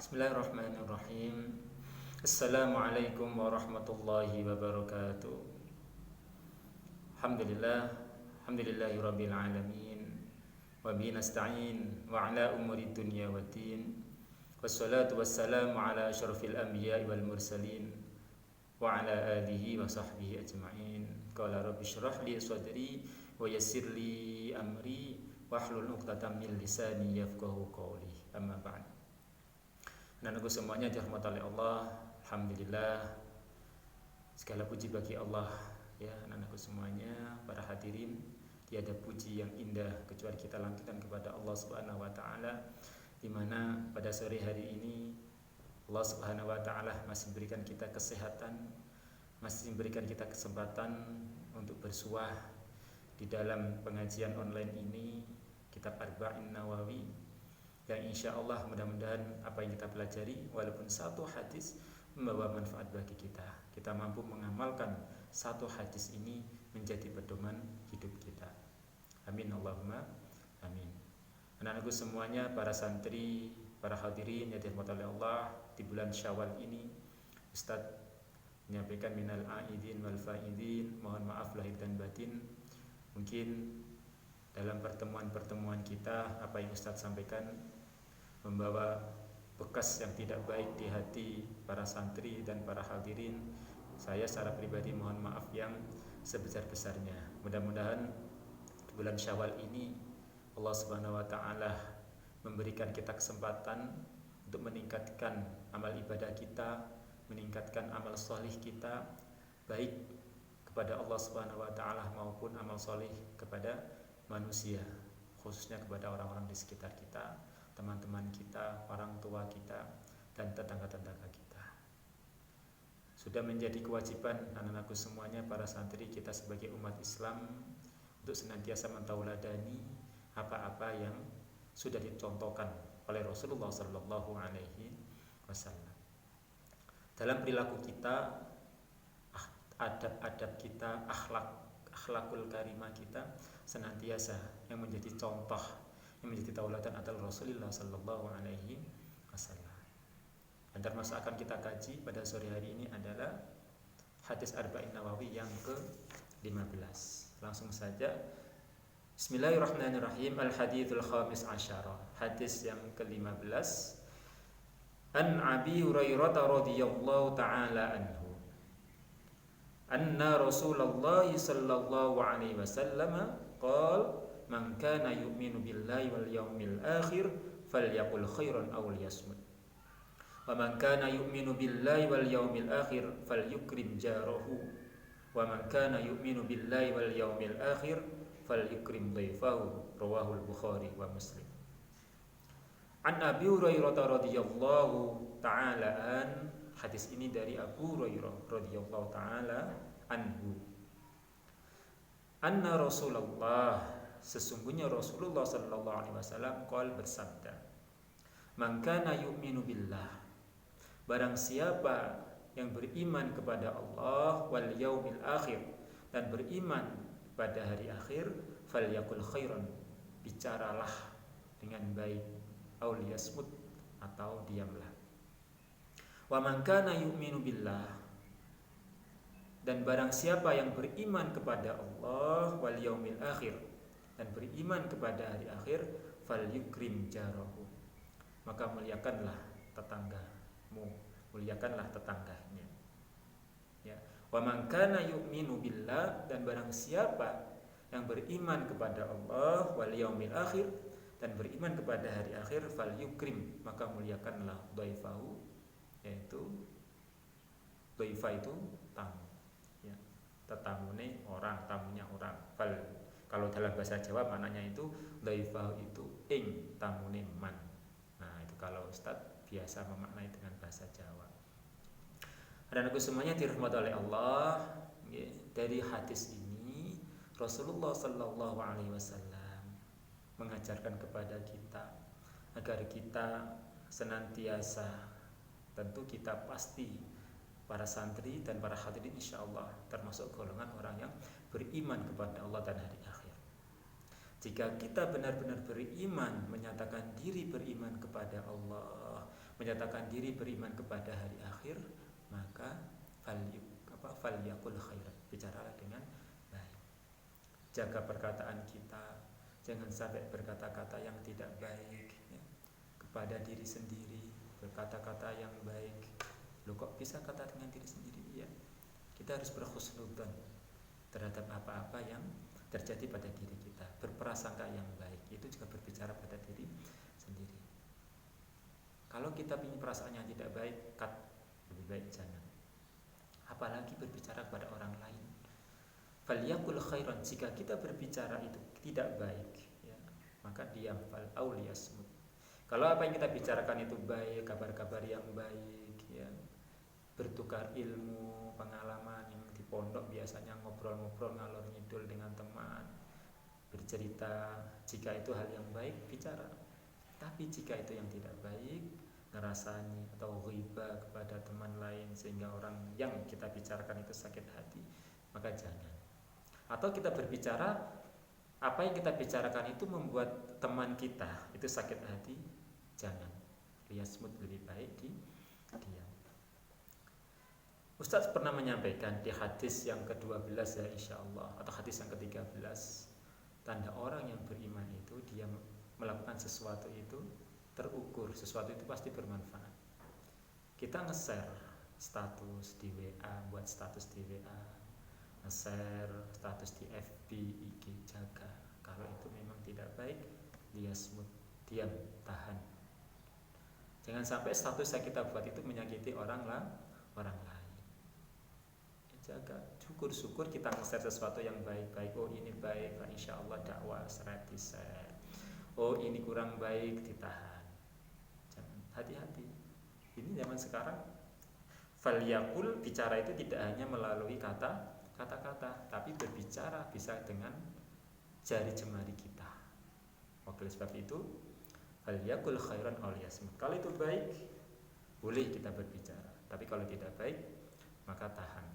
Bismillahirrahmanirrahim. Assalamualaikum warahmatullahi wabarakatuh. Alhamdulillahirabbil alamin. Wa bihi nasta'in wa ala umuri dunya waddin. Wassalatu wassalamu ala asyrafil anbiya'i wal mursalin wa ala alihi wa sahbihi ajma'in. Qala rabbi shrah li sadri wa yassir li amri wahlul 'uqdatam min lisani yafqahu qawli. Amma ba'd. Anakku semuanya dirahmati oleh Allah. Alhamdulillah, segala puji bagi Allah. Ya, anakku semuanya, para hadirin, tiada puji yang indah kecuali kita lantunkan kepada Allah Subhanahu wa taala, di mana pada sore hari ini Allah Subhanahu wa taala masih memberikan kita kesehatan, masih memberikan kita kesempatan untuk bersuah di dalam pengajian online ini, kitab Arba'in Nawawi, yang insya Allah mudah-mudahan apa yang kita pelajari walaupun satu hadis membawa manfaat bagi kita mampu mengamalkan satu hadis ini menjadi pedoman hidup kita. Amin Allahumma amin. Anak-anakku semuanya, para santri, para hadirin yang dirahmati oleh Allah, di bulan Syawal ini Ustaz menyampaikan minal aidin wal faidin, mohon maaf lahir dan batin. Mungkin dalam pertemuan-pertemuan kita apa yang Ustaz sampaikan membawa bekas yang tidak baik di hati para santri dan para hadirin. Saya secara pribadi mohon maaf yang sebesar-besarnya. Mudah-mudahan di bulan Syawal ini Allah Subhanahu wa taala memberikan kita kesempatan untuk meningkatkan amal ibadah kita, meningkatkan amal solih kita, baik kepada Allah Subhanahu wa taala maupun amal solih kepada manusia, khususnya kepada orang-orang di sekitar kita, teman-teman kita, orang tua kita, dan tetangga-tetangga kita. Sudah menjadi kewajiban anak-anakku semuanya, para santri kita sebagai umat Islam, untuk senantiasa mentauladani apa-apa yang sudah dicontohkan oleh Rasulullah Sallallahu Alaihi Wasallam. Dalam perilaku kita, adab-adab kita, akhlakul karimah kita, senantiasa yang menjadi contoh, yang menjadi tauladan adalah Rasulullah Sallallahu Alaihi Wasallam. Dan termasuk akan kita kaji pada sore hari ini adalah hadis Arba'in Nawawi yang ke-15. Langsung saja. Bismillahirrahmanirrahim. Al-hadithul khamis asyara. Hadis yang ke-15. An Abi Hurairah radhiyallahu ta'ala anhu, anna Rasulullah sallallahu alaihi wasallam qala man kana yu'minu billahi wal yawmil akhir falyaqul khairan aw liyasmut. Wa man kana yu'minu billahi wal yawmil akhir falyukrim jarahu. Wa man kana yu'minu billahi wal yawmil akhir falyukrim dhaifahu. Rawahul Bukhari wa Muslim. An Abi Hurairah radhiyallahu ta'ala an, hadis ini dari Abu Hurairah radhiyallahu ta'ala anhu. Anna Rasulullah, sesungguhnya Rasulullah sallallahu alaihi wasallam qol bersabda, man kana yu'minu billah, barang siapa yang beriman kepada Allah wal yaumil akhir, dan beriman pada hari akhir, falyakul khairan, bicaralah dengan baik, aw liyasmut, atau diamlah. Wa man kana yu'minu billah, dan barang siapa yang beriman kepada Allah wal yaumil akhir, dan beriman kepada hari akhir, falyukrim jarahu, maka muliakanlah tetanggamu, muliakanlah tetangganya. Ya. Wa man kana yu'minu billah, dan barang siapa yang beriman kepada Allah wal yaumil akhir, dan beriman kepada hari akhir, falyukrim, maka muliakanlah dhaifahu, yaitu dhaifa itu tamu, ya, tetamune orang, tamunya orang. Kalau dalam bahasa Jawa maknanya itu dhaifahu itu ing, tamune man. Nah, itu kalau Ustaz biasa memaknai dengan bahasa Jawa. Dan aku semuanya dirahmati oleh Allah, ya, dari hadis ini Rasulullah Sallallahu Alaihi Wasallam mengajarkan kepada kita agar kita senantiasa, tentu kita pasti para santri dan para hadirin insyaallah termasuk golongan orang yang beriman kepada Allah dan hari akhir. Jika kita benar-benar beriman, menyatakan diri beriman kepada Allah, menyatakan diri beriman kepada hari akhir, maka falyakul khairan, bicaralah dengan baik. Jaga perkataan kita, jangan sampai berkata-kata yang tidak baik ya, kepada diri sendiri, berkata-kata yang baik. Loh kok bisa kata dengan diri sendiri? Ya, kita harus berhusnudzon terhadap apa-apa yang terjadi pada diri kita, berprasangka yang baik. Itu juga berbicara pada diri sendiri. Kalau kita punya perasaan yang tidak baik, lebih baik jangan. Apalagi berbicara kepada orang lain. Falyakul khairan, jika kita berbicara itu tidak baik ya, maka diam. Fal auliyasmut, kalau apa yang kita bicarakan itu baik, kabar-kabar yang baik ya, bertukar ilmu, pengalaman yang di pondok biasanya ngobrol-ngobrol ngalor ngidul dengan teman, bercerita, jika itu hal yang baik bicara. Tapi jika itu yang tidak baik, ngerasani atau ghibah kepada teman lain sehingga orang yang kita bicarakan itu sakit hati, maka jangan. Atau kita berbicara, apa yang kita bicarakan itu membuat teman kita itu sakit hati, jangan. Liyasmut, lebih baik diam. Ustaz pernah menyampaikan di hadis yang ke-12 ya insyaallah, atau hadis yang ke-13, tanda orang yang beriman itu dia melakukan sesuatu itu terukur, sesuatu itu pasti bermanfaat. Kita nge-share status di WA, buat status di WA, nge-share status di FB, IG, jaga. Kalau itu memang tidak baik, liyasmut, diam, tahan. Jangan sampai status yang kita buat itu menyakiti orang lain. Jaga, syukur-syukur kita nge-share sesuatu yang baik-baik. Oh ini baik, insya Allah dakwah seret di-share. Oh ini kurang baik, ditahan. Jangan, hati-hati. Ini zaman sekarang, falyakul, bicara itu tidak hanya melalui kata-kata, tapi berbicara bisa dengan jari jemari kita. Oleh sebab itu, falyakul khairan aw liyasmut. Kalau itu baik, boleh kita berbicara. Tapi kalau tidak baik, maka tahan.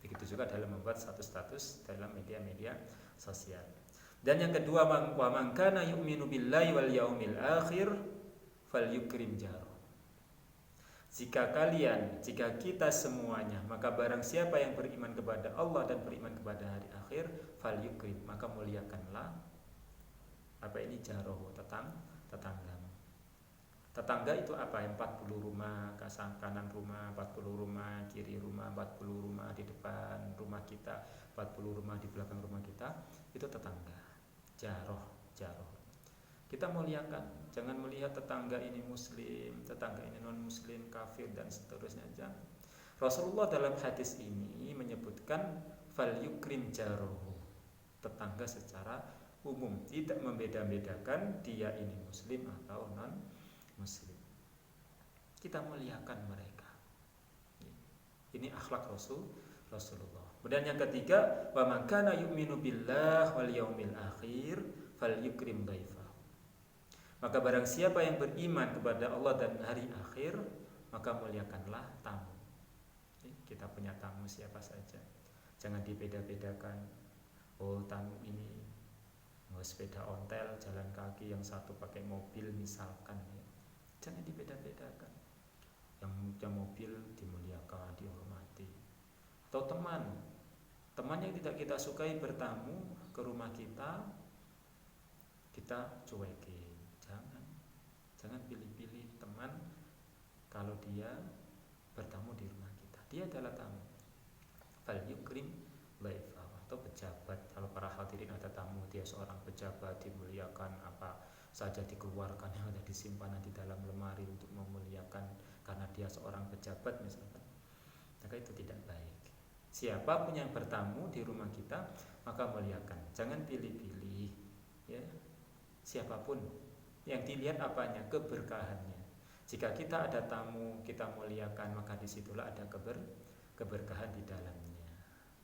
Begitu juga dalam membuat status-status dalam media-media sosial. Dan yang kedua, wa man kana yu'minu billahi wal yaumil akhir falyukrim jaro. Jika kita semuanya, maka barang siapa yang beriman kepada Allah dan beriman kepada hari akhir, falyukrim, maka muliakanlah apa ini jaroh, tetanggamu. Tetangga itu apa? 40 rumah, kanan rumah, 40 rumah, kiri rumah, 40 rumah di depan rumah kita, 40 rumah di belakang rumah kita, itu tetangga. Jaroh. Kita muliakan, jangan melihat tetangga ini muslim, tetangga ini non muslim, kafir dan seterusnya, jangan. Rasulullah dalam hadis ini menyebutkan falyukrim jarohu, tetangga secara umum, tidak membeda-bedakan dia ini muslim atau non muslim. Kita muliakan mereka. Ini akhlak Rasulullah. Kemudian yang ketiga, wa man kana yu'minu billah wal yaumil akhir falyukrim dhaifahu. Maka barang siapa yang beriman kepada Allah dan hari akhir, maka muliakanlah tamu. Kita punya tamu siapa saja, jangan dibeda-bedakan. Oh tamu ini sepeda ontel, jalan kaki, yang satu pakai mobil misalkan ya. Jangan dibeda-bedakan. Yang mobil dimuliakan, dihormati. Atau teman yang tidak kita sukai bertamu ke rumah kita cuekin. Jangan pilih-pilih teman kalau dia bertamu di rumah kita. Dia adalah tamu. Falyukrim dhaifahu, atau pejabat. Kalau para hadirin ada tamu, dia seorang pejabat, dimuliakan, apa saja dikeluarkan yang ada di simpanan di dalam lemari untuk memuliakan karena dia seorang pejabat misalkan. Maka itu tidak baik. Siapapun yang bertamu di rumah kita, maka muliakan. Jangan pilih-pilih ya. Siapapun yang dilihat apanya, keberkahannya. Jika kita ada tamu, kita muliakan, maka disitulah ada keberkahan di dalamnya.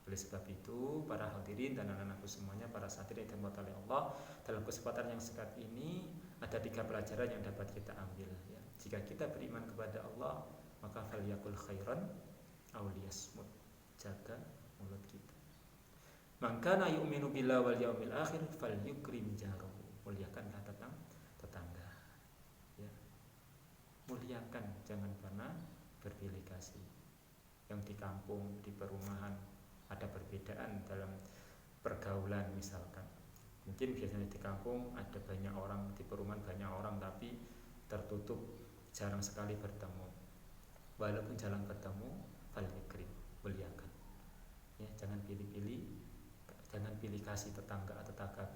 Oleh sebab itu, para hadirin dan anak-anakku semuanya, para santri yang dirahmati oleh Allah, dalam kesempatan yang singkat ini ada 3 pelajaran yang dapat kita ambil ya. Jika kita beriman kepada Allah, maka falyakul khairan aw liyasmut, jaga mulut kita. Man kana yu'minu billahi wal yaumil akhir falyukrim jarahu, muliakanlah tetangga ya. Mulia muliakan, jangan pernah berpilih kasih. Yang di kampung, di perumahan ada perbedaan dalam pergaulan misalkan. Mungkin biasanya di kampung ada banyak orang, di perumahan banyak orang, tapi tertutup, jarang sekali bertemu. Walaupun jarang bertemu, fal yukrim, muliakan. Ya, jangan pilih-pilih, jangan pilih kasih tetangga atau tetangga,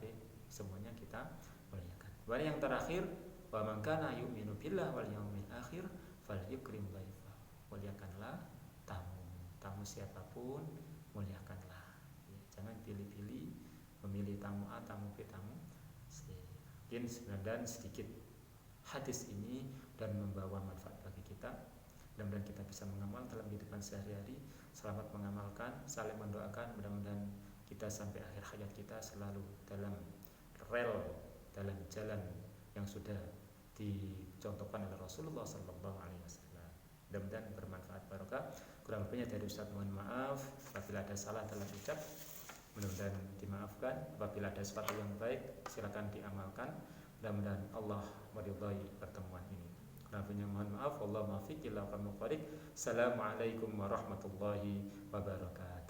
semuanya kita muliakan. Dan yang terakhir, wa man kana yu'minu billah wal yaumil akhir falyukrim dhaifa. Muliakanlah tamu siapapun, muliakanlah. Ya, jangan pilih-pilih memilih tamu A, tamu B, tamu C. Mungkin sebenarnya sedikit hadis ini dan membawa manfaat bagi kita. Mudah-mudahan kita bisa mengamal dalam kehidupan sehari-hari. Selamat mengamalkan, saling mendoakan. Mudah-mudahan kita sampai akhir hayat kita selalu dalam rel, dalam jalan yang sudah dicontohkan oleh Rasulullah SAW. Mudah-mudahan bermanfaat barokah. Kurang lebihnya dari Ustaz mohon maaf apabila ada salah dalam ucap, mudah-mudahan dimaafkan. Apabila ada sesuatu yang baik silakan diamalkan. Mudah-mudahan Allah meridhai pertemuan ini. Kurang lebihnya mohon maaf. Wallahu muwaffiq ila aqwamit thoriq. Assalamualaikum warahmatullahi wabarakatuh.